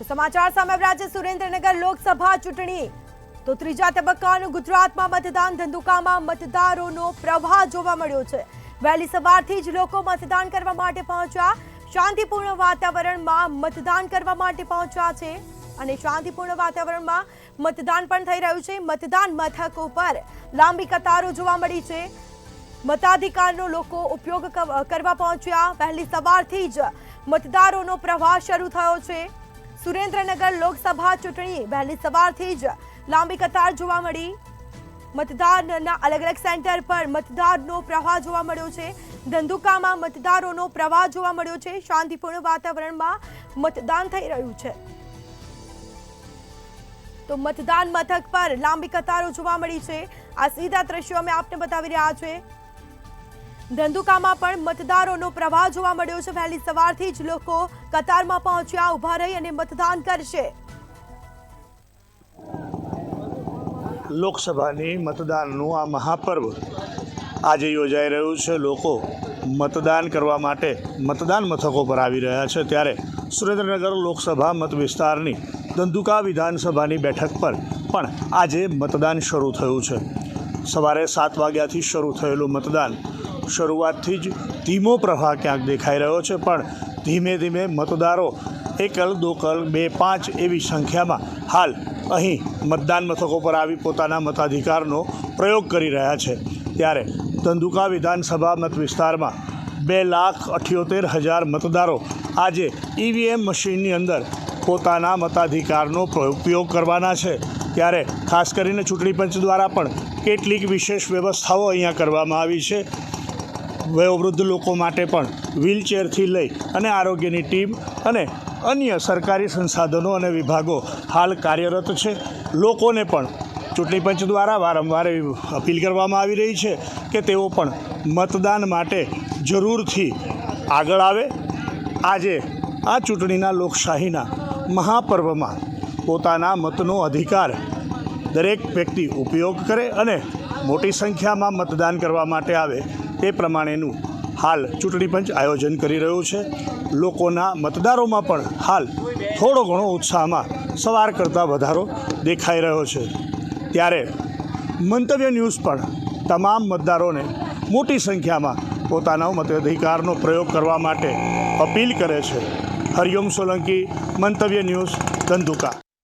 સમાચાર સામે આવ્યા છે સુરેન્દ્રનગર લોકસભા ચૂંટણી તો ત્રીજા તબક્કાનું ગુજરાતમાં મતદાન ધંધુકામાં મતદારોનો પ્રવાહ જોવા મળ્યો છે। વહેલી સવારથી જ લોકો મતદાન કરવા માટે પહોંચ્યા। શાંતિપૂર્ણ વાતાવરણમાં મતદાન કરવા માટે પહોંચ્યા છે અને શાંતિપૂર્ણ વાતાવરણમાં મતદાન પણ થઈ રહ્યું છે। મતદાન મથકો પર લાંબી કતારો જોવા મળી છે। મતાધિકારનો લોકો ઉપયોગ કરવા પહોંચ્યા। વહેલી સવારથી જ મતદારોનો પ્રવાહ શરૂ થયો છે। સુરેન્દ્રનગર લોકસભા ચૂંટણી વહેલી સવારથી જ લાંબી કતાર જોવા મળી। મતદાનના અલગ અલગ સેન્ટર પર મતદારનો પ્રવાહ જોવા મળ્યો છે। ધંધુકામાં મતદારોનો પ્રવાહ જોવા મળ્યો છે। શાંતિપૂર્ણ વાતાવરણમાં મતદાન થઈ રહ્યું છે તો મતદાન મથક પર લાંબી કતારો જોવા મળી છે। આ સીધા દ્રશ્યો અમે આપને બતાવી રહ્યા છે। ધંધુકામાં પણ મતદારોનો પ્રવાહ જોવા મળ્યો છે। વહેલી સવારથી જ લોકો કતારમાં પહોંચ્યા, ઉભા રહી અને મતદાન કરશે। લોકસભાની મતદાનનું આ મહાપર્વ આજે યોજાઈ રહ્યું છે। લોકો મતદાન કરવા માટે મતદાન મથકો પર આવી રહ્યા છે। ત્યારે સુરેન્દ્રનગર લોકસભા મત વિસ્તારની ધંધુકા વિધાનસભાની બેઠક પર પણ આજે મતદાન શરૂ થયું છે। સવારે 7 વાગ્યાથી શરૂ થયેલું મતદાન શરૂઆતથી જ ધીમો પ્રવાહ ક્યાંક દેખાઈ રહ્યો છે, પણ ધીમે ધીમે મતદારો એકલ દોકલ 2 5 એવી સંખ્યામાં હાલ અહીં મતદાન મથકો પર આવી પોતાના મતાધિકારનો પ્રયોગ કરી રહ્યા છે। ત્યારે ધંધુકા વિધાનસભા મત વિસ્તારમાં 2,78,000 મતદારો આજે EVM મશીનની અંદર પોતાના મતાધિકારનો ઉપયોગ કરવાના છે। ત્યારે ખાસ કરીને ચૂંટણી પંચ દ્વારા પણ કેટલીક વિશેષ વ્યવસ્થાઓ અહીંયા કરવામાં આવી છે। વયોવૃદ્ધ લોકો માટે પણ વ્હીલચેરથી લઈ અને આરોગ્યની ટીમ અને અન્ય સરકારી સંસાધનો અને વિભાગો હાલ કાર્યરત છે। લોકોને પણ ચૂંટણી પંચ દ્વારા વારંવાર અપીલ કરવામાં આવી રહી છે કે તેઓ પણ મતદાન માટે જરૂરથી આગળ આવે। આજે આ ચૂંટણીના લોકશાહીના મહાપર્વમાં પોતાના મતનો અધિકાર દરેક વ્યક્તિ ઉપયોગ કરે અને મોટી સંખ્યામાં મતદાન કરવા માટે આવે તે પ્રમાણેનું હાલ ચૂંટણી પંચ આયોજન કરી રહ્યું છે। લોકોના મતદારોમાં પણ હાલ થોડો ઘણો ઉત્સાહમાં સવાર કરતાં વધારો દેખાઈ રહ્યો છે। ત્યારે મંતવ્ય ન્યૂઝ પણ તમામ મતદારોને મોટી સંખ્યામાં પોતાના મતાધિકારનો પ્રયોગ કરવા માટે અપીલ કરે છે। હરિઓમ સોલંકી, મંતવ્ય ન્યૂઝ, ધંધુકા।